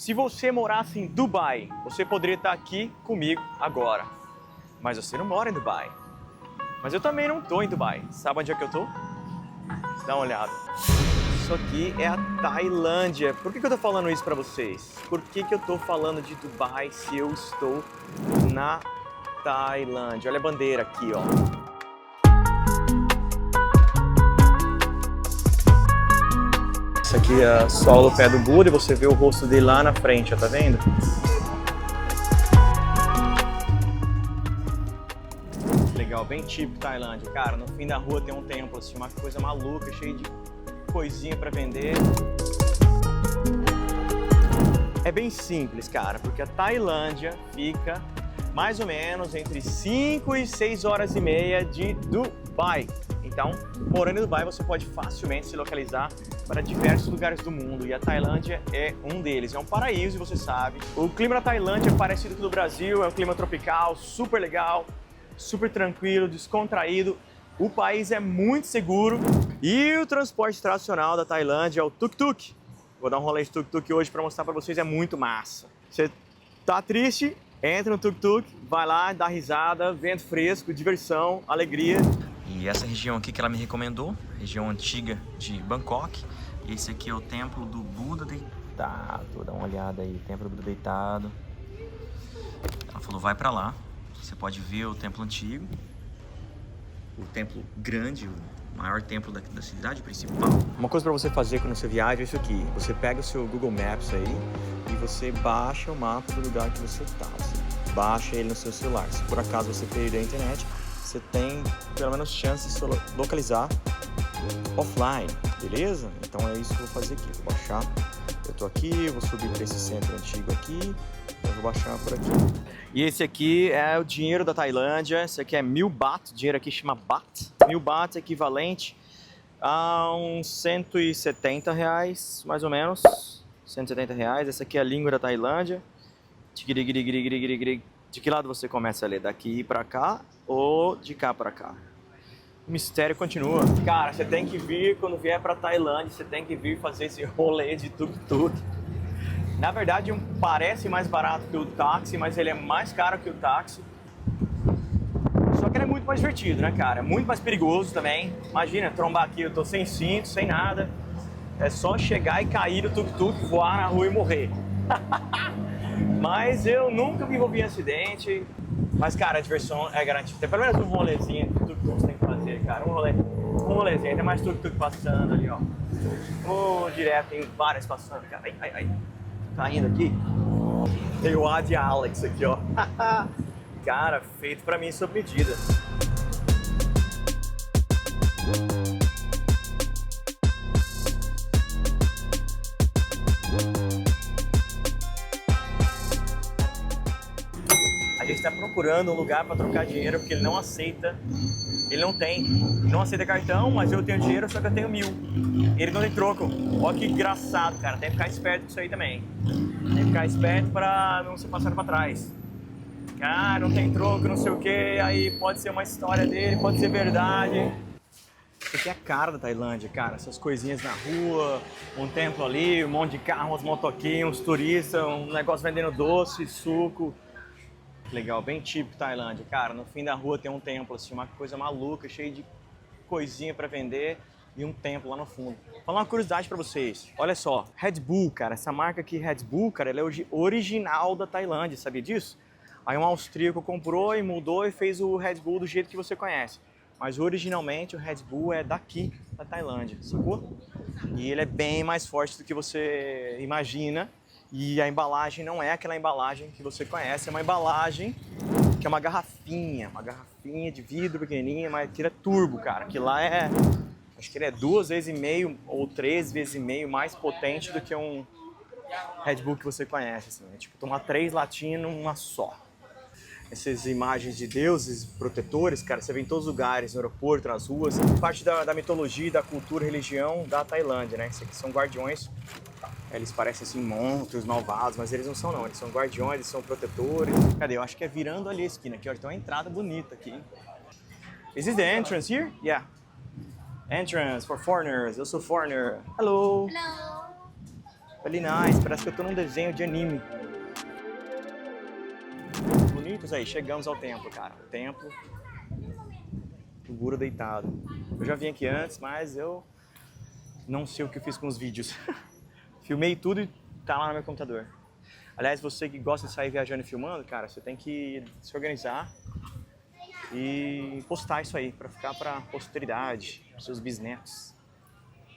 Se você morasse em Dubai, você poderia estar aqui comigo agora. Mas você não mora em Dubai. Mas eu também não tô em Dubai. Sabe onde é que eu tô? Dá uma olhada. Isso aqui é a Tailândia. Por que eu tô falando isso pra vocês? Por que eu tô falando de Dubai se eu estou na Tailândia? Olha a bandeira aqui, ó. Isso aqui é a sola do pé do Buda e você vê o rosto dele lá na frente, ó, tá vendo? Legal, bem típico Tailândia. Cara, no fim da rua tem um templo, assim, uma coisa maluca, cheio de coisinha pra vender. É bem simples, cara, porque a Tailândia fica mais ou menos entre 5 e 6 horas e meia de Dubai. Então, morando em Dubai, você pode facilmente se localizar para diversos lugares do mundo. E a Tailândia é um deles. É um paraíso, você sabe. O clima da Tailândia é parecido com o do Brasil. É um clima tropical, super legal, super tranquilo, descontraído. O país é muito seguro. E o transporte tradicional da Tailândia é o tuk-tuk. Vou dar um rolê de tuk-tuk hoje para mostrar para vocês. É muito massa. Você tá triste? Entra no tuk-tuk, vai lá, dá risada, vento fresco, diversão, alegria. E essa região aqui que ela me recomendou, região antiga de Bangkok. Esse aqui é o templo do Buda deitado. Dá uma olhada aí, templo do Buda deitado. Ela falou, vai pra lá. Você pode ver o templo antigo, o templo grande, o maior templo da cidade principal. Uma coisa para você fazer quando você viaja é isso aqui. Você pega o seu Google Maps aí e você baixa o mapa do lugar que você tá. Você baixa ele no seu celular. Se por acaso você perder a internet, você tem pelo menos chance de se localizar offline, beleza? Então é isso que eu vou fazer aqui. Vou baixar. Eu tô aqui, vou subir para esse centro antigo aqui. Eu vou baixar por aqui. E esse aqui é o dinheiro da Tailândia. Esse aqui é 1000 baht. O dinheiro aqui chama baht. 1000 baht é equivalente a uns 170 reais, mais ou menos. 170 reais. Essa aqui é a língua da Tailândia. De que lado você começa a ler? Daqui pra cá ou de cá pra cá? O mistério continua. Cara, você tem que vir, quando vier pra Tailândia, você tem que vir fazer esse rolê de tuk-tuk. Na verdade, parece mais barato que o táxi, mas ele é mais caro que o táxi. Só que ele é muito mais divertido, né, cara? É muito mais perigoso também. Imagina, trombar aqui, eu tô sem cinto, sem nada. É só chegar e cair no tuk-tuk, voar na rua e morrer. Mas eu nunca me envolvi em acidente. Mas, cara, a diversão é garantida. Tem pelo menos um rolezinho que tuk-tuk você tem que fazer, cara. Um rolezinho. Ainda mais tuk-tuk passando ali, ó. Vou direto, tem várias passando, cara. Ai. Tá indo aqui. Tem o Ad e a Alex aqui, ó. Cara, feito pra mim sob medida. A gente está procurando um lugar para trocar dinheiro porque ele não aceita. Ele não aceita cartão, mas eu tenho dinheiro, só que eu tenho 1000. Ele não tem troco. Olha que engraçado, cara. Tem que ficar esperto com isso aí também. Tem que ficar esperto para não ser passado para trás. Cara, não tem troco, não sei o que. Aí pode ser uma história dele, pode ser verdade. Isso aqui é a cara da Tailândia, cara. Essas coisinhas na rua, um templo ali, um monte de carro, uns motoquinhos, uns turistas, um negócio vendendo doce, suco. Legal, bem típico Tailândia. Cara, no fim da rua tem um templo, assim, uma coisa maluca, cheio de coisinha pra vender e um templo lá no fundo. Vou falar uma curiosidade pra vocês. Olha só, Red Bull, cara, essa marca aqui, Red Bull, cara, ela é original da Tailândia, sabia disso? Aí um austríaco comprou e mudou e fez o Red Bull do jeito que você conhece. Mas originalmente o Red Bull é daqui, da Tailândia, sacou? E ele é bem mais forte do que você imagina. E a embalagem não é aquela embalagem que você conhece, é uma embalagem que é uma garrafinha de vidro pequenininha, mas aquilo é turbo, cara. Aquilo lá é, acho que ele é 2,5 vezes ou 3,5 vezes mais potente do que um Red Bull que você conhece, assim. É tipo tomar 3 latinhas numa só. Essas imagens de deuses protetores, cara, você vê em todos os lugares, no aeroporto, nas ruas. Parte da mitologia, da cultura, religião da Tailândia, né? Esses aqui são guardiões. Eles parecem assim monstros malvados, mas eles não são não. Eles são guardiões, eles são protetores. Cadê? Eu acho que é virando ali a esquina aqui, ó. Tem uma entrada bonita aqui. Is this the entrance here? Yeah. Entrance for foreigners. Eu sou foreigner. Hello. Hello. Really nice, parece que eu tô num desenho de anime. Bonitos aí, chegamos ao templo, cara. O templo do Buda deitado. Eu já vim aqui antes, mas eu não sei o que eu fiz com os vídeos. Filmei tudo e tá lá no meu computador. Aliás, você que gosta de sair viajando e filmando, cara, você tem que se organizar e postar isso aí, pra ficar pra posteridade, pros seus bisnetos.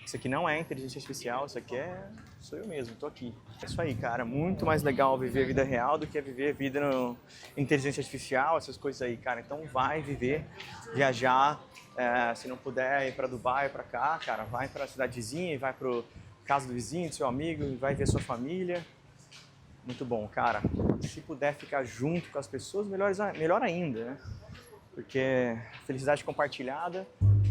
Isso aqui não é inteligência artificial, isso aqui sou eu mesmo, tô aqui. É isso aí, cara, muito mais legal viver a vida real do que viver a vida no inteligência artificial, essas coisas aí, cara. Então vai viver, viajar, se não puder ir pra Dubai, pra cá, cara, vai pra cidade vizinha e vai pro casa do vizinho, do seu amigo, e vai ver sua família. Muito bom, cara. Se puder ficar junto com as pessoas, melhor ainda, né? Porque felicidade compartilhada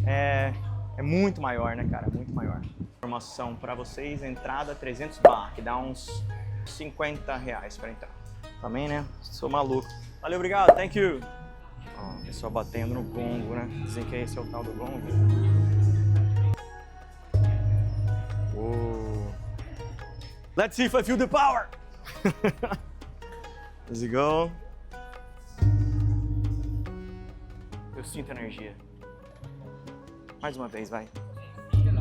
é muito maior, né, cara? Muito maior. Informação para vocês, entrada 300 baht, que dá uns 50 reais para entrar. Também, né? Sou maluco. Valeu, obrigado, thank you. Ó, pessoal batendo no gongo, né? Dizem que esse é o tal do gongo. Oh. Let's see if I feel the power! Let's go. Eu sinto energia. Mais uma vez, vai. Muito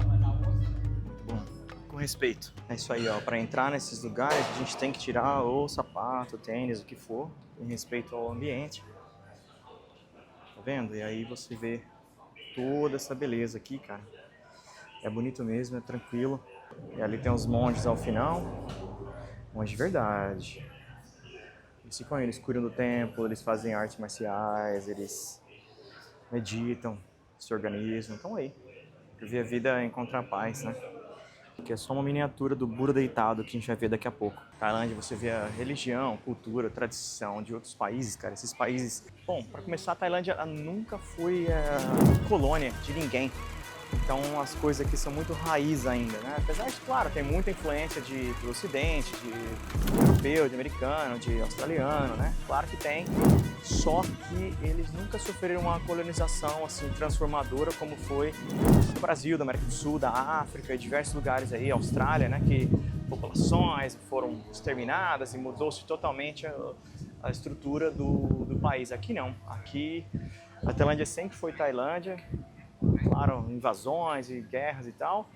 bom. Com respeito. É isso aí, ó. Para entrar nesses lugares, a gente tem que tirar o sapato, o tênis, o que for, em respeito ao ambiente. Tá vendo? E aí você vê toda essa beleza aqui, cara. É bonito mesmo, é tranquilo. E ali tem os monges ao final. Monges de verdade. Eles cuidam do templo, eles fazem artes marciais, eles meditam, se organizam, então aí, viver a vida é encontrar paz, né? Que é só uma miniatura do Buda deitado que a gente vai ver daqui a pouco. Tailândia, você vê a religião, cultura, tradição de outros países, cara, esses países... Bom, para começar, a Tailândia nunca foi colônia de ninguém. Então as coisas aqui são muito raiz ainda, né? Apesar de, claro, tem muita influência do Ocidente, de europeu, de americano, de australiano, né? Claro que tem, só que eles nunca sofreram uma colonização assim transformadora como foi no Brasil, da América do Sul, da África e diversos lugares aí, Austrália, né? Que populações foram exterminadas e mudou-se totalmente a estrutura do país. Aqui não, aqui a Tailândia sempre foi Tailândia. Claro, invasões e guerras e tal,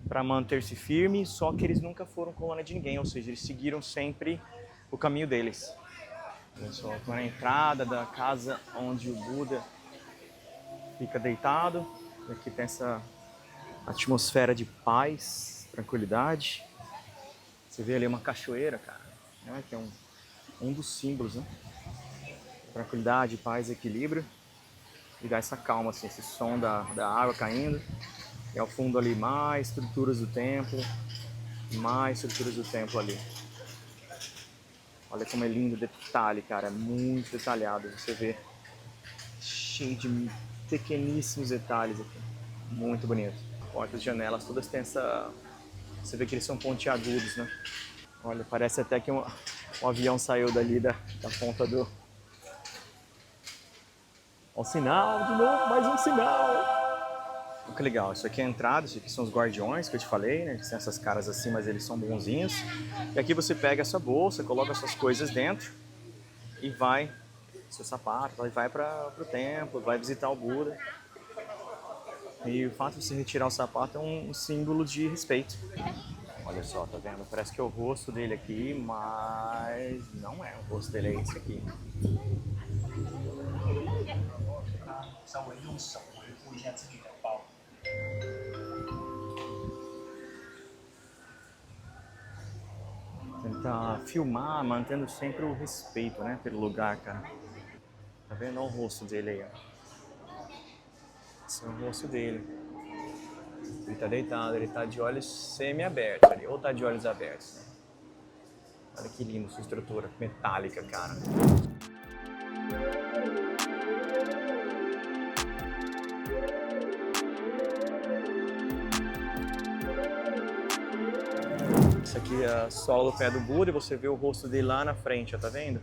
para manter-se firme, só que eles nunca foram colônia de ninguém, ou seja, eles seguiram sempre o caminho deles. Eu só estou na entrada da casa onde o Buda fica deitado, aqui tem essa atmosfera de paz, tranquilidade. Você vê ali uma cachoeira, cara, né, que é um dos símbolos, né? Tranquilidade, paz, equilíbrio. E dá essa calma, assim, esse som da água caindo. E ao fundo ali, mais estruturas do templo. Mais estruturas do templo ali. Olha como é lindo o detalhe, cara. É muito detalhado. Você vê cheio de pequeníssimos detalhes aqui. Muito bonito. Portas e janelas, todas têm essa... Você vê que eles são pontiagudos, né? Olha, parece até que um avião saiu dali da ponta do... Um sinal, de novo, mais um sinal. Que legal, isso aqui é a entrada, isso aqui são os guardiões que eu te falei, né? Tem essas caras assim, mas eles são bonzinhos. E aqui você pega essa bolsa, coloca suas coisas dentro e vai, seu sapato, vai para o templo, vai visitar o Buda. E o fato de você retirar o sapato é um símbolo de respeito. Olha só, tá vendo? Parece que é o rosto dele aqui, mas não é. O rosto dele é esse aqui. Tentar filmar, mantendo sempre o respeito, né, pelo lugar, cara. Tá vendo? Olha o rosto dele aí, ó. Esse é o rosto dele. Ele tá deitado, ele tá de olhos semi-abertos ali, ou tá de olhos abertos, né? Olha que lindo sua estrutura metálica, cara. Isso aqui é a sola do pé do Buda e você vê o rosto dele lá na frente, ó, tá vendo?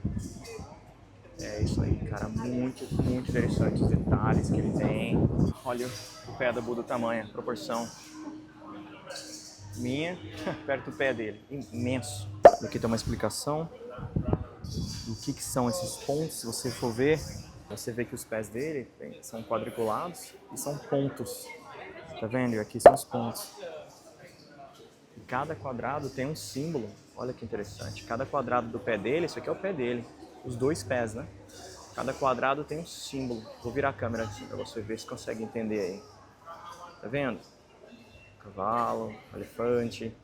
É isso aí, cara, muito, muito interessante os detalhes que ele tem. Olha o pé do Buda, o tamanho, a proporção. minha, perto do pé dele, imenso. Aqui tem uma explicação do que são esses pontos. Se você for ver, você vê que os pés dele são quadriculados e são pontos. Tá vendo? E aqui são os pontos. E cada quadrado tem um símbolo. Olha que interessante. Cada quadrado do pé dele, isso aqui é o pé dele. Os dois pés, né? Cada quadrado tem um símbolo. Vou virar a câmera assim pra você ver se consegue entender aí. Tá vendo? Cavalo, elefante,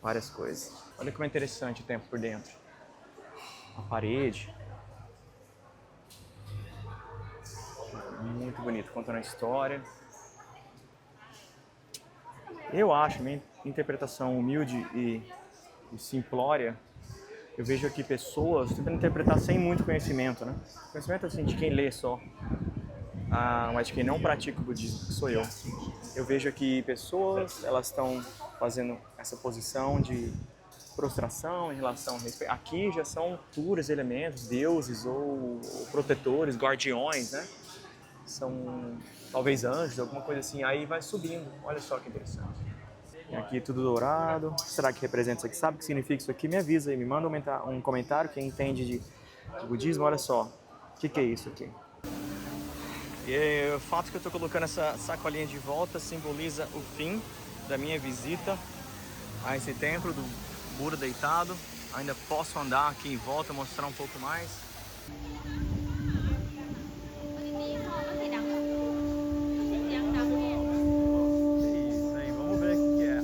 várias coisas. Olha como é interessante o templo por dentro. A parede. Muito bonito, contando a história. Eu acho, minha interpretação humilde e simplória, eu vejo aqui pessoas tentando interpretar sem muito conhecimento, né? Conhecimento assim de quem lê só, mas de quem não pratica o budismo, que sou eu. Eu vejo aqui pessoas, elas estão fazendo essa posição de prostração em relação ao respeito. Aqui já são puros elementos, deuses ou protetores, guardiões, né? São talvez anjos, alguma coisa assim. Aí vai subindo. Olha só que interessante. E aqui tudo dourado. Será que representa isso aqui? Sabe o que significa isso aqui? Me avisa aí, me manda um comentário. Quem entende de budismo, olha só. O que é isso aqui? E o fato que eu estou colocando essa sacolinha de volta simboliza o fim da minha visita a esse templo do Buda deitado. Ainda posso andar aqui em volta, mostrar um pouco mais. Isso aí, vamos ver o que é.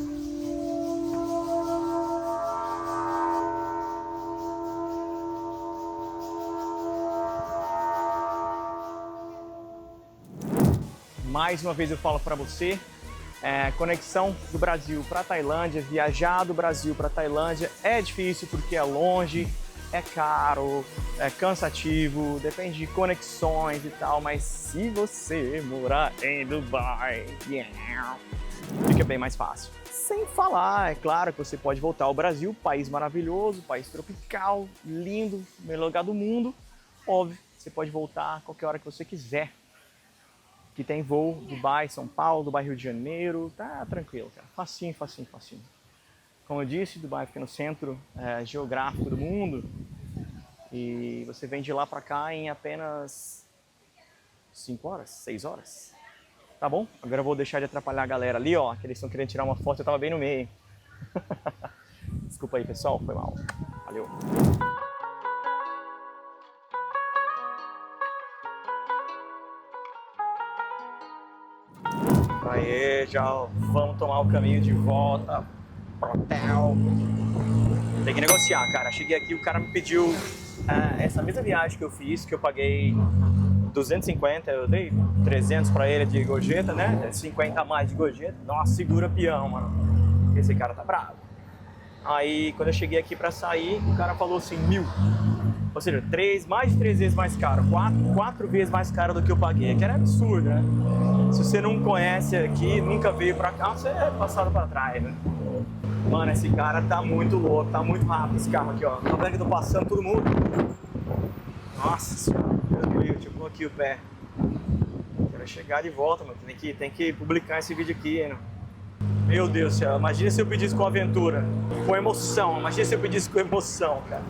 Mais uma vez eu falo para você, conexão do Brasil para Tailândia, viajar do Brasil para Tailândia é difícil porque é longe, é caro, é cansativo, depende de conexões e tal, mas se você morar em Dubai, fica bem mais fácil. Sem falar, é claro que você pode voltar ao Brasil, país maravilhoso, país tropical, lindo, melhor lugar do mundo, óbvio, você pode voltar a qualquer hora que você quiser. Que tem voo Dubai, São Paulo, Dubai, Rio de Janeiro, tá tranquilo, cara. Facinho, facinho, facinho. Como eu disse, Dubai fica no centro geográfico do mundo e você vem de lá pra cá em apenas 5 horas, 6 horas. Tá bom? Agora eu vou deixar de atrapalhar a galera ali, ó, que eles estão querendo tirar uma foto, eu tava bem no meio. Desculpa aí, pessoal, foi mal. Valeu. Aê, já vamos tomar o caminho de volta pro hotel. Tem que negociar, cara. Cheguei aqui, o cara me pediu essa mesma viagem que eu fiz, que eu paguei 250, eu dei 300 pra ele de gorjeta, né? 50 a mais de gorjeta. Nossa, segura peão, mano. Esse cara tá bravo. Aí, quando eu cheguei aqui pra sair, o cara falou assim, 1.000. Ou seja, mais de 3 vezes mais caro, 4 vezes mais caro do que eu paguei, que era absurdo, né? Se você não conhece aqui, nunca veio pra cá, você é passado pra trás, né? Mano, esse cara tá muito louco, tá muito rápido esse carro aqui, ó. Tá vendo que eu tô passando todo mundo? Nossa senhora, tipo aqui o pé. Quero chegar de volta, mano. Tem que publicar esse vídeo aqui, né? Meu Deus do céu, imagina se eu pedisse com aventura, com emoção. Imagina se eu pedisse com emoção, cara.